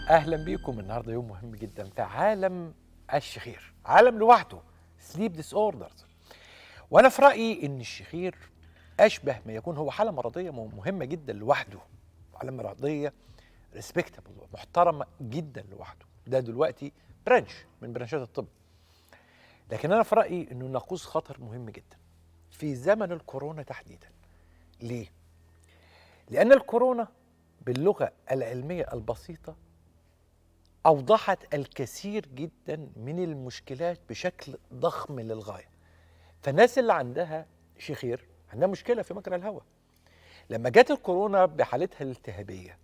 اهلا بيكم. النهارده يوم مهم جدا في عالم الشخير، عالم لوحده، سليب ديس اوردرز. وانا في رايي ان الشخير اشبه ما يكون هو حاله مرضيه مهمه جدا لوحده، حاله مرضيه ريسبكتبل محترمه جدا لوحده. ده دلوقتي برانش من برانشات الطب، لكن انا في رايي انه ناقوس خطر مهم جدا في زمن الكورونا تحديدا. ليه؟ لان الكورونا باللغه العلميه البسيطه أوضحت الكثير جدا من المشكلات بشكل ضخم للغاية. فالناس اللي عندها شخير عندها مشكلة في مجرى الهواء. لما جت الكورونا بحالتها الالتهابية،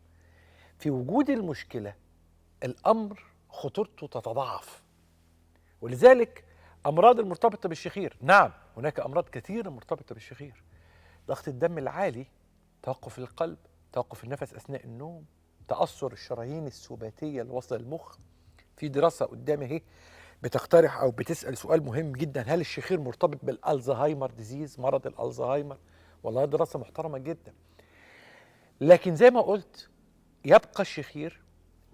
في وجود المشكلة الأمر خطورته تتضاعف. ولذلك أمراض المرتبطة بالشخير، نعم هناك أمراض كثيرة مرتبطة بالشخير: ضغط الدم العالي، توقف القلب، توقف النفس أثناء النوم، تأثر الشرايين السباتية اللي واصلة للمخ. في دراسة قدامي اهي بتقترح او بتسأل سؤال مهم جدا: هل الشخير مرتبط بالالزهايمر ديزيز، مرض الالزهايمر؟ والله دراسة محترمة جدا. لكن زي ما قلت، يبقى الشخير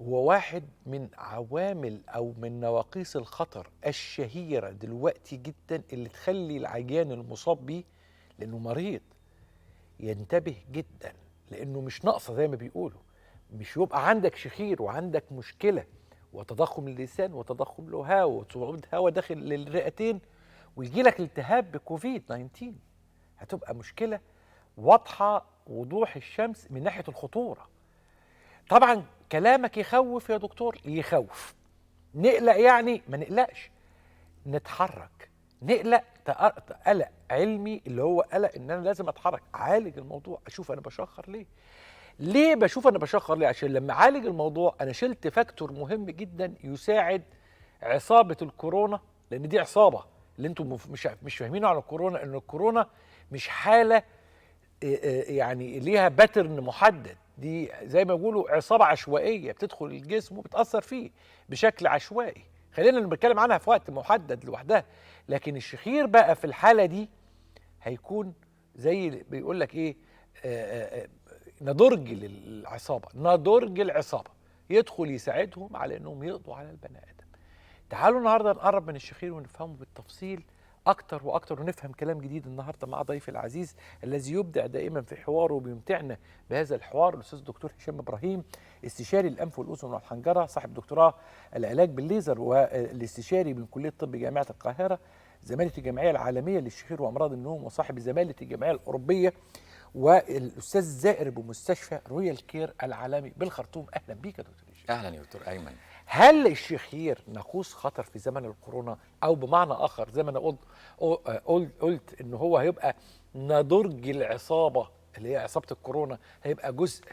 هو واحد من عوامل او من نواقيس الخطر الشهيرة دلوقتي جدا اللي تخلي العيان المصاب بيه، لانه مريض، ينتبه جدا، لانه مش ناقصة زي ما بيقولوا. مش يبقى عندك شخير وعندك مشكلة وتضخم اللسان وتضخم الهواء وصعوبة هواء داخل للرئتين ويجي لك التهاب بكوفيد 19، هتبقى مشكلة واضحة وضوح الشمس من ناحية الخطورة. طبعا كلامك يخوف يا دكتور، يخوف. نقلق يعني؟ ما نقلقش، نتحرك. نقلق قلق علمي اللي هو قلق ان انا لازم اتحرك، اعالج الموضوع، اشوف انا بشخر ليه. ليه بشوف انا بشخر ليه؟ عشان لما اعالج الموضوع انا شلت فاكتور مهم جدا يساعد عصابه الكورونا، لان دي عصابه. اللي انتم مش فاهمينه عن الكورونا ان الكورونا مش حاله يعني ليها باترن محدد، دي زي ما بيقولوا عصابه عشوائيه بتدخل الجسم وبتاثر فيه بشكل عشوائي. خلينا نتكلم عنها في وقت محدد لوحدها. لكن الشخير بقى في الحاله دي هيكون زي بيقول لك ايه، آآ آآ نضرج للعصابه، نضرج العصابه يدخل يساعدهم على انهم يقضوا على البني ادم. تعالوا النهارده نقرب من الشخير ونفهمه بالتفصيل اكتر واكتر، ونفهم كلام جديد النهارده مع ضيفي العزيز الذي يبدع دائما في حواره وبيمتعنا بهذا الحوار، الاستاذ الدكتور هشام ابراهيم، استشاري الانف والاذن والحنجره، صاحب دكتوراه العلاج بالليزر والاستشاري من كليه طب جامعه القاهره، زماله الجمعيه العالميه للشخير وامراض النوم، وصاحب زماله الجمعيه الاوروبيه، والاستاذ زائر بمستشفى رويال كير العالمي بالخرطوم. اهلا بيك يا دكتور هشام. اهلا يا دكتور ايمن. هل الشخير ناقوس خطر في زمن الكورونا، او بمعنى اخر زي ما انا قلت ان هو هيبقى نضرج العصابه اللي هي عصابه الكورونا، هيبقى جزء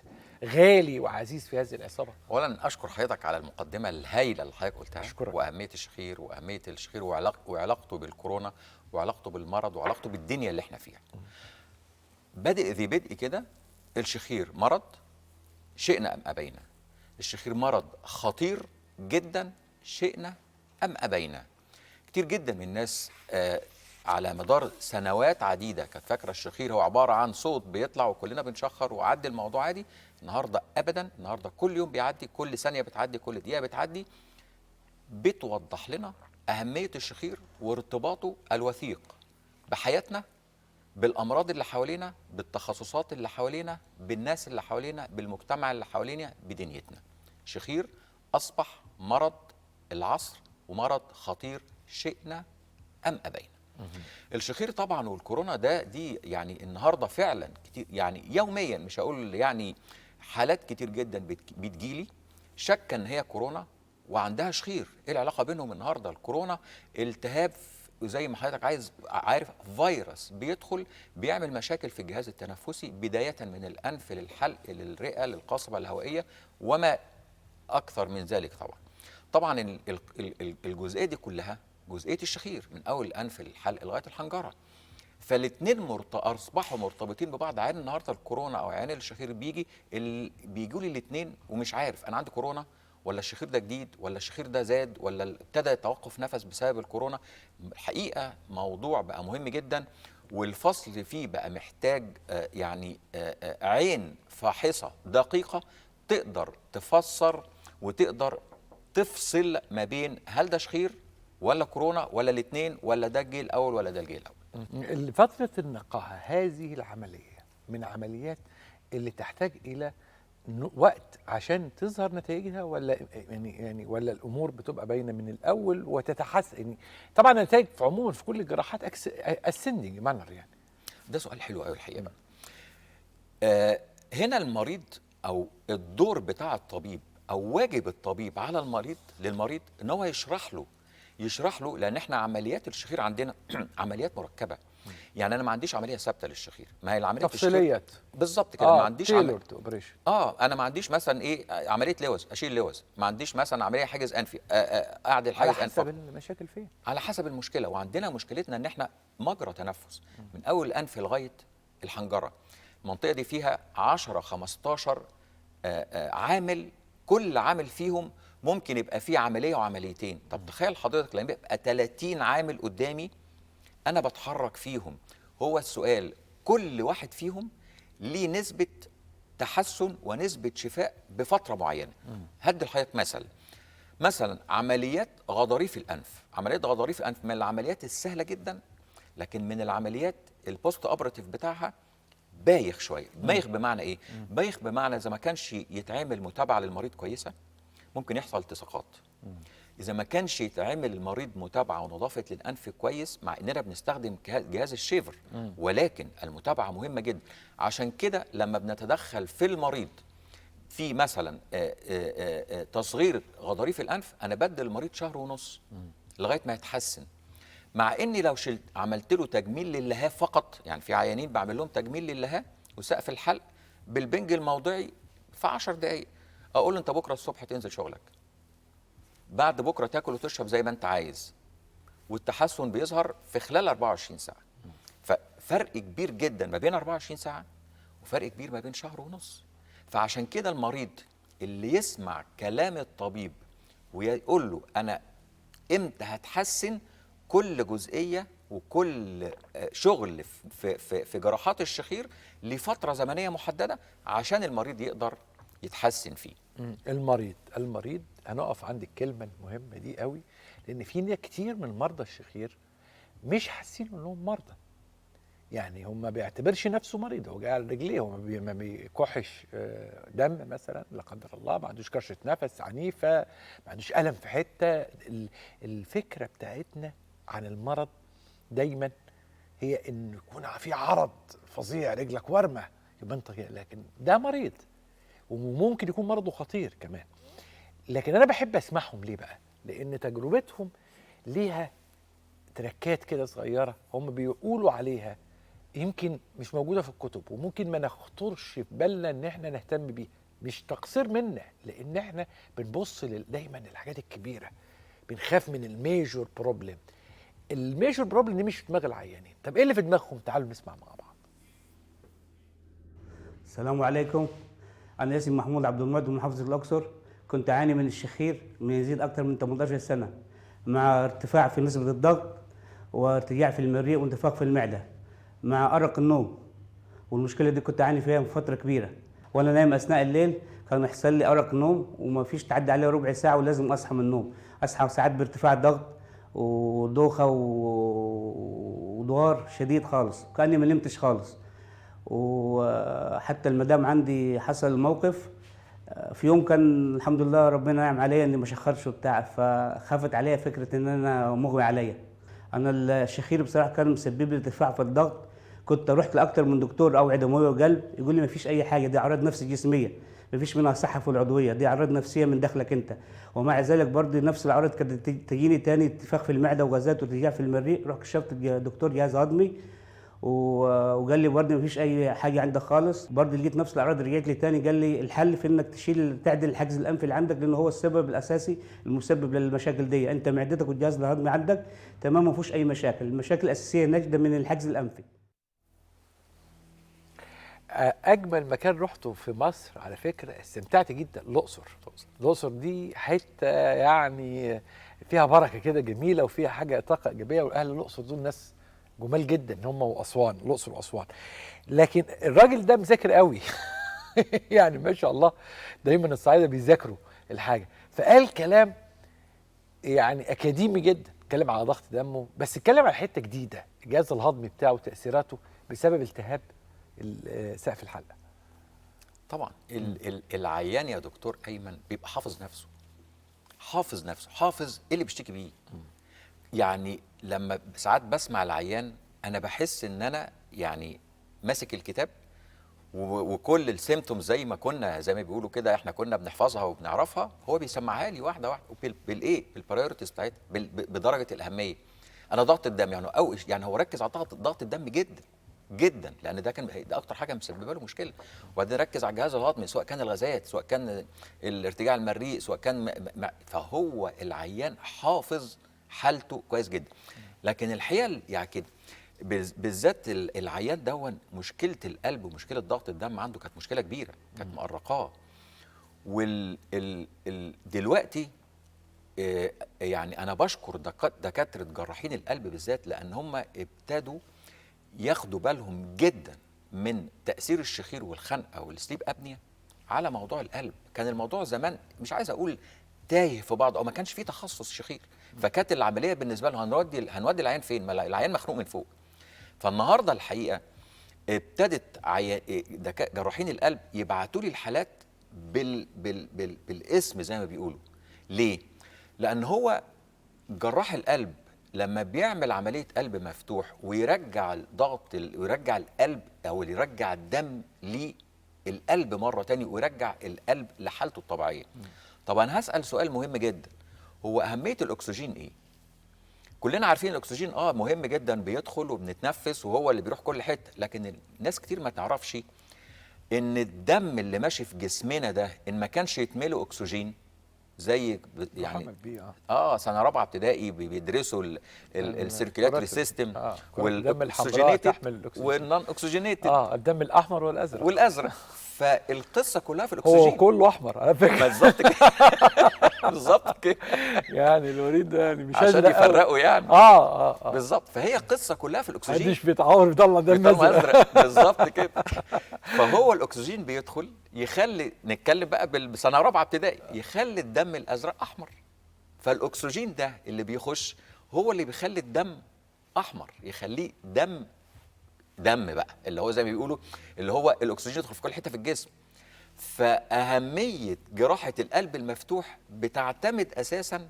غالي وعزيز في هذه العصابه؟ اولا اشكر حضرتك على المقدمه الهائله اللي حضرتك قلتها، أشكرك. واهميه الشخير واهميه الشخير وعلاقته بالكورونا وعلاقته بالمرض وعلاقته بالدنيا اللي احنا فيها. بادئ ذي بدء كده، الشخير مرض شئنا ام ابينا. الشخير مرض خطير جدا شئنا ام ابينا. كتير جدا من الناس على مدار سنوات عديدة كانت فاكرة الشخير هو عبارة عن صوت بيطلع وكلنا بنشخر وعدي الموضوع عادي. النهاردة أبدا، النهاردة كل يوم بيعدي، كل ثانية بتعدي، كل دقيقة بتعدي بتوضح لنا أهمية الشخير وارتباطه الوثيق بحياتنا، بالأمراض اللي حوالينا، بالتخصصات اللي حوالينا، بالناس اللي حوالينا، بالمجتمع اللي حوالينا، بدنيتنا. الشخير أصبح مرض العصر ومرض خطير شئنا أم أبينا. الشخير طبعا والكورونا دي يعني النهارده فعلا كتير، يعني يوميا، مش هقول يعني، حالات كتير جدا بتجيلي شك ان هي كورونا وعندها شخير. ايه العلاقه بينهم النهارده؟ الكورونا التهاب زي ما حضرتك عارف فيروس بيدخل بيعمل مشاكل في الجهاز التنفسي، بدايه من الانف للحلق للرئه للقصبه الهوائيه وما اكثر من ذلك. طبعا الجزئيه دي كلها جزئيه الشخير من اول الانف للحلق لغايه الحنجره. فالاثنين اصبحوا مرتبطين ببعض. عين النهارده الكورونا او عين الشخير بيجوا لي الاثنين ومش عارف انا عندي كورونا ولا الشخير ده جديد ولا الشخير ده زاد ولا ابتدى توقف نفس بسبب الكورونا. الحقيقه موضوع بقى مهم جدا، والفصل فيه بقى محتاج عين فاحصه دقيقه تقدر تفسر وتقدر تفصل ما بين هل ده شخير ولا كورونا ولا الاثنين ولا ده الجيل الاول ولا ده الجيل الاول. فترة النقاهة هذه العملية من عمليات اللي تحتاج إلى وقت عشان تظهر نتائجها، ولا يعني ولا الأمور بتبقى باينة من الأول وتتحسن؟ يعني طبعا النتائج في عموما في كل الجراحات اسندنج مانر يعني. ده سؤال حلو قوي الحقيقة بقى. هنا المريض او الدور بتاع الطبيب او واجب الطبيب على المريض للمريض ان هو يشرح له لان احنا عمليات الشخير عندنا عمليات مركبه. يعني انا ما عنديش عمليه ثابته للشخير، ما هي العمليه تفصيليات بالظبط كده. ما عنديش اوبريشن. انا ما عنديش مثلا ايه عمليه لوز اشيل لوز، ما عنديش مثلا عمليه حاجز انفي اعدل حاجز انفي. على حسب المشاكل فين، على حسب المشكله. وعندنا مشكلتنا ان احنا مجرى تنفس من اول الانف لغايه الحنجره، المنطقه دي فيها 10 15 عامل، كل عامل فيهم ممكن يبقى فيه عمليه وعمليتين. طب تخيل حضرتك لما يبقى 30 عامل قدامي انا بتحرك فيهم. هو السؤال كل واحد فيهم ليه نسبه تحسن ونسبه شفاء بفتره معينه. هدي لحضرتك مثلا عمليات غضاريف الانف. عمليات غضاريف الانف من العمليات السهله جدا، لكن من العمليات البوست اوبراتيف بتاعها بايخ شويه. بايخ بمعنى ايه؟ بايخ بمعنى اذا ما كانش يتعمل متابعه للمريض كويسه ممكن يحصل التصاقات. اذا ما كانش يتعمل المريض متابعه ونظافه للانف كويس، مع اننا بنستخدم جهاز الشيفر، ولكن المتابعه مهمه جدا. عشان كده لما بنتدخل في المريض في مثلا تصغير غضاريف الانف، انا بدي المريض شهر ونص لغايه ما يتحسن. مع اني لو عملت له تجميل للهاه فقط، يعني في عيانين بعمل لهم تجميل للهاه وسقف الحلق بالبنج الموضعي في 10 دقائق، اقول له انت بكره الصبح تنزل شغلك، بعد بكره تاكل وتشرب زي ما انت عايز، والتحسن بيظهر في خلال 24 ساعه. ففرق كبير جدا ما بين 24 ساعه وفرق كبير ما بين شهر ونص. فعشان كده المريض اللي يسمع كلام الطبيب ويقول له انا امتى هتحسن، كل جزئيه وكل شغل في جراحات الشخير لفتره زمنيه محدده عشان المريض يقدر يتحسن فيه. المريض هنقف عند الكلمه المهمه دي قوي، لان في كتير من مرضى الشخير مش حاسين انهم مرضى. يعني هم ما بيعتبرش نفسه مريض، هو جاي على رجليه، هو ما بيكحش دم مثلا لا قدر الله، ما عندوش كرشه نفس عنيفه، ما عندوش الم في حته. الفكره بتاعتنا عن المرض دايما هي ان يكون في عرض فظيع، رجلك ورمه يبقى انت، لكن ده مريض وممكن يكون مرضه خطير كمان. لكن انا بحب اسمعهم ليه بقى؟ لان تجربتهم ليها تركات كده صغيره هم بيقولوا عليها يمكن مش موجوده في الكتب، وممكن ما نخطرش في بالنا ان احنا نهتم بيها. مش تقصير منا، لان احنا بنبص دايما للحاجات الكبيره، بنخاف من الميجور بروبلم. الميجور بروبلم دي مش في دماغ العيانين. طب ايه اللي في دماغهم؟ تعالوا نسمع مع بعض. السلام عليكم، انا اسمي محمود عبد المجيد من محافظه الاقصر. كنت اعاني من الشخير من يزيد اكثر من 18 سنه، مع ارتفاع في نسبه الضغط وارتجاع في المريء وانتفاخ في المعده مع ارق النوم. والمشكله دي كنت اعاني فيها فتره كبيره، وانا نايم اثناء الليل كان يحصل لي ارق نوم وما فيش تعدي عليه ربع ساعه ولازم اصحى من النوم. اصحى ساعات بارتفاع الضغط ودوخه ودوار شديد خالص، كاني ما نمتش خالص. وحتى المدام عندي حصل موقف في يوم كان الحمد لله ربنا نعم عليا اني ما شخرش وبتاع، فخافت عليا فكره ان انا مغمي عليا. انا الشخير بصراحه كان مسبب لي ارتفاع في الضغط. كنت رحت لاكثر من دكتور اوعيه دمويه وقلب، يقول لي ما فيش اي حاجه، دي اعراض نفس جسميه، ما فيش منها صحه في العضويه، دي اعراض نفسيه من داخلك انت. ومع ذلك برضه نفس الاعراض كانت تجيني تاني، انتفاخ في المعده وغازات وارتجاع في المريء. رحت كشفت دكتور جهاز هضمي وقال لي برضه مفيش اي حاجه عندك خالص. برضه لقيت نفس الاعراض رجعت لي تاني، قال لي الحل في انك تعدل الحجز الانفي اللي عندك، لانه هو السبب الاساسي المسبب للمشاكل دي. انت معدتك والجهاز الهضمي عندك تمام، ما فيهوش اي مشاكل. المشاكل الاساسيه ناتجه من الحجز الانفي. اجمل مكان رحته في مصر على فكره استمتعت جدا الاقصر. الاقصر دي حته يعني فيها بركه كده جميله، وفيها حاجه طاقه ايجابيه، واهل الاقصر دول ناس جمال جدا هم، واسوان، الاقصر واسوان. لكن الراجل ده مذاكر قوي يعني ما شاء الله، دايما الصعايده بيذاكروا الحاجه. فقال كلام يعني اكاديمي جدا، اتكلم على ضغط دمه، بس اتكلم على حته جديده، الجهاز الهضمي بتاعه وتاثيراته بسبب التهاب سقف الحلقه. طبعا العيان يا دكتور ايمن بيبقى حافظ نفسه، حافظ ايه اللي بيشتكي بيه. يعني لما ساعات بسمع العيان انا بحس ان انا يعني ماسك الكتاب وكل السيمتومز زي ما بيقولوا كده احنا كنا بنحفظها وبنعرفها، هو بيسمعها لي واحده واحده بالايه، بالبرايورتيز بتاعتها، بدرجه الاهميه. انا ضغط الدم يعني هو ركز على ضغط الدم جدا جدا، لان ده اكتر حاجه مسببه له مشكله. وبعدين ركز على الجهاز الهضمي، سواء كان الغازات، سواء كان الارتجاع المريء، سواء كان فهو العيان حافظ حالته كويس جدا. لكن الحقيقه يعني كده بالذات العيان دون مشكله القلب ومشكله ضغط الدم عنده كانت مشكله كبيره، كانت مقرقاه. دلوقتي يعني انا بشكر دكاتره جراحين القلب بالذات، لان هم ابتدوا ياخدوا بالهم جدا من تاثير الشخير والخنقه والسليب ابنيا على موضوع القلب. كان الموضوع زمان مش عايز اقول تايه في بعض، او ما كانش فيه تخصص شخير، فكانت العمليه بالنسبه له هنودي العيان فين؟ ما العيان مخنوق من فوق. فالنهارده الحقيقه ابتدت جراحين القلب يبعتوا لي الحالات بالاسم زي ما بيقولوا. ليه؟ لان هو جراح القلب لما بيعمل عمليه قلب مفتوح ويرجع الضغط ويرجع القلب او يرجع الدم للقلب مره تاني ويرجع القلب لحالته الطبيعيه. طبعا هسال سؤال مهم جدا، هو اهميه الاكسجين ايه؟ كلنا عارفين الاكسجين مهم جدا، بيدخل وبنتنفس وهو اللي بيروح كل حته، لكن الناس كتير ما تعرفش ان الدم اللي ماشي في جسمنا ده ان ما كانش يتملوا اكسجين زي يعني سنه رابعه ابتدائي بيدرسوا السيركيلاتري سيستم والاكسجينيتد والنون اكسجينيتد، الدم الاحمر والازرق. فالقصه كلها في الاكسجين، هو كله احمر على فكره. بالظبط كده. بالظبط كده. يعني الوريد ده يعني مش عشان يفرقوا يعني. بالظبط. فهي القصه كلها في الاكسجين، مش بيتعور يطلع دم ازرق. بالظبط كده. فهو الاكسجين بيدخل يخلي، نتكلم بقى بسنه رابعه ابتدائي، يخلي الدم الازرق احمر. فالاكسجين ده اللي بيخش هو اللي بيخلي الدم احمر، يخليه دم بقى، اللي هو زي ما بيقولوا اللي هو الاكسجين يدخل في كل حته في الجسم. فاهميه جراحه القلب المفتوح بتعتمد اساسا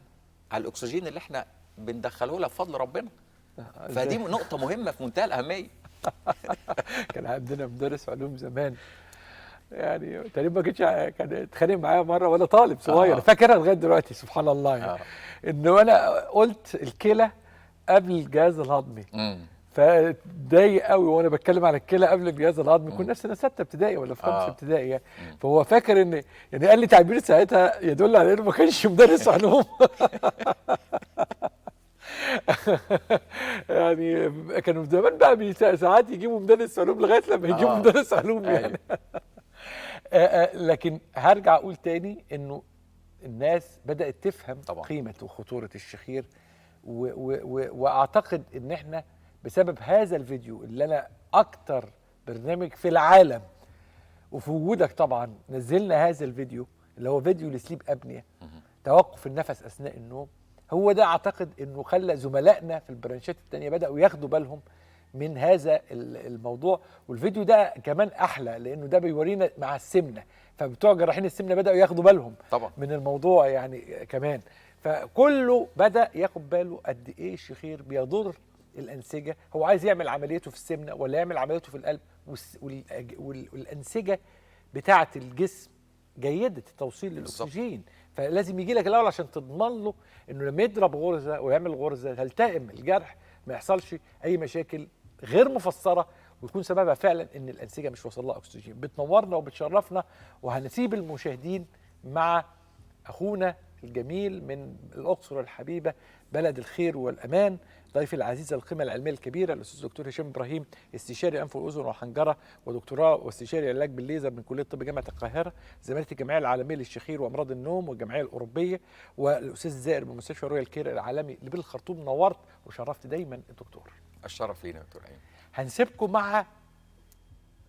على الاكسجين اللي احنا بندخله لها بفضل ربنا. فدي نقطه مهمه في منتهى الاهميه. كان عندنا مدرس علوم زمان، يعني تقريبا ما كان اتخانق معايا مره وانا طالب صغير، فاكرها لغايه دلوقتي سبحان الله يعني. انه انا قلت الكلى قبل الجهاز الهضمي، فضايق قوي وانا بتكلم على الكلى قبل الجهاز الهضمي. كنا في سنه 6 ابتدائي ولا في 5 ابتدائي يعني. فهو فاكر ان يعني قال لي تعبير ساعتها يدل على انه ما كانش مدرس علوم. يعني كانوا زمان بقى ساعات يجيبوا مدرس علوم لغايه لما يجيبوا مدرس علوم يعني. لكن هرجع اقول تاني انه الناس بدات تفهم طبعا قيمه وخطوره الشخير، واعتقد ان احنا بسبب هذا الفيديو اللي انا اكتر برنامج في العالم وفي وجودك طبعا نزلنا هذا الفيديو اللي هو فيديو لسليب ابنيا، توقف النفس اثناء النوم، هو ده اعتقد انه خلى زملائنا في البرانشات التانية بداوا ياخدوا بالهم من هذا الموضوع. والفيديو ده كمان احلى لانه ده بيورينا مع السمنه، فبتوع جراحين السمنه بداوا ياخدوا بالهم طبعا من الموضوع يعني كمان. فكله بدا ياخد باله قد ايه الشخير بيضر الانسجه. هو عايز يعمل عمليته في السمنه ولا يعمل عمليته في القلب، والانسجه بتاعه الجسم جيده التوصيل للاكسجين، فلازم يجي لك الاول عشان تضمن له انه لما يضرب غرزه ويعمل غرزه تلتئم الجرح ما يحصلش اي مشاكل غير مفسره ويكون سببها فعلا ان الانسجه مش واصل لها اكسجين. بتنورنا وبتشرفنا، وهنسيب المشاهدين مع اخونا الجميل من الاقصر الحبيبه بلد الخير والامان، ضيفي العزيز القيمه العلميه الكبيره الاستاذ دكتور هشام ابراهيم، استشاري انف واذن وحنجره ودكتوراه واستشاري علاج بالليزر من كليه طب جامعه القاهره، زميله الجمعيه العالميه للشخير وامراض النوم والجمعيه الاوروبيه، والاستاذ زائر من مستشفى رويال كير العالمي اللي بالخرطوم. نورت وشرفت دايما الدكتور. الشرف لينا يا دكتور ايمن. هنسيبكم مع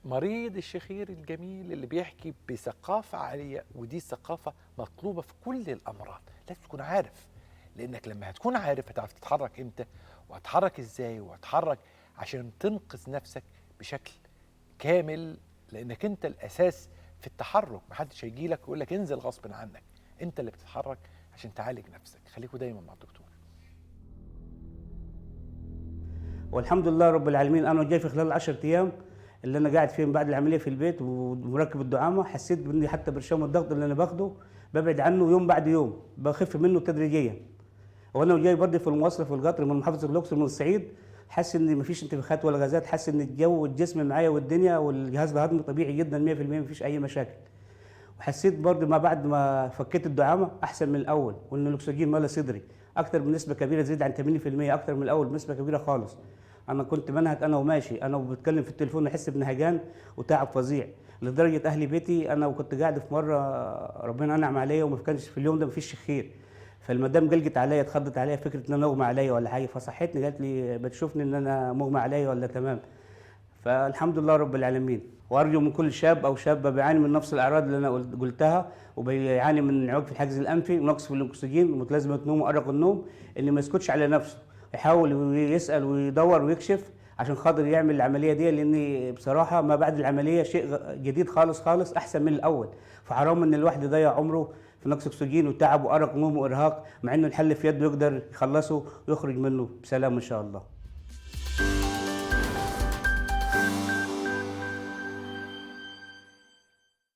مريض الشخير الجميل اللي بيحكي بثقافة عالية، ودي ثقافة مطلوبة في كل الأمراض. لازم تكون عارف، لأنك لما هتكون عارف هتعرف تتحرك إمتى وهتحرك إزاي وهتحرك عشان تنقذ نفسك بشكل كامل، لأنك أنت الأساس في التحرك. محدش هيجي لك ويقول لك انزل غصب عنك، أنت اللي بتتحرك عشان تعالج نفسك. خليكوا دايما مع الدكتور. والحمد لله رب العالمين، انا جاي في خلال 10 ايام اللي انا قاعد فيهم بعد العمليه في البيت ومركب الدعامه، حسيت باني حتى برشام الضغط اللي انا باخده ببعد عنه يوم بعد يوم، بخف منه تدريجيا. وانا جاي برضه في المواصله في القطر من محافظه الاقصر من الصعيد، حاسس ان مفيش انتفاخات ولا غازات، حاسس ان الجو والجسم معايا والدنيا والجهاز الهضمي طبيعي جدا 100%، مفيش اي مشاكل. وحسيت برضه ما بعد ما فكيت الدعامه احسن من الاول، وان الاكسجين ملا صدري اكتر بنسبه كبيره، زيد عن 80%، اكتر من الاول بنسبه كبيره خالص. انا كنت منهك انا وماشي، انا وبتكلم في التليفون احس بنهجان وتعب فظيع، لدرجه اهلي بيتي انا وكنت قاعد في مره ربنا انعم عليا وما كانش في اليوم ده مفيش شخير، فالمدام قلقت عليا، اتخضت عليا فكره ان انا مغمى عليا ولا حاجه، فصحتني قالت لي بتشوفني ان انا مغمى عليا ولا تمام. فالحمد لله رب العالمين. وارجو من كل شاب او شابه بيعاني من نفس الاعراض اللي انا قلتها، وبيعاني من انعواج في الحاجز الانفي ونقص في الاكسجين ومتلازمه نوم وارق النوم، ان ما يسكتش على نفسه، يحاول يسال ويدور ويكشف عشان خاطر يعمل العمليه دي، لان بصراحه ما بعد العمليه شيء جديد خالص خالص احسن من الاول. فحرام ان الواحد يضيع عمره في نقص اكسجين وتعب وارق ونوم وارهاق، مع انه الحل في يده يقدر يخلصه ويخرج منه بسلام ان شاء الله.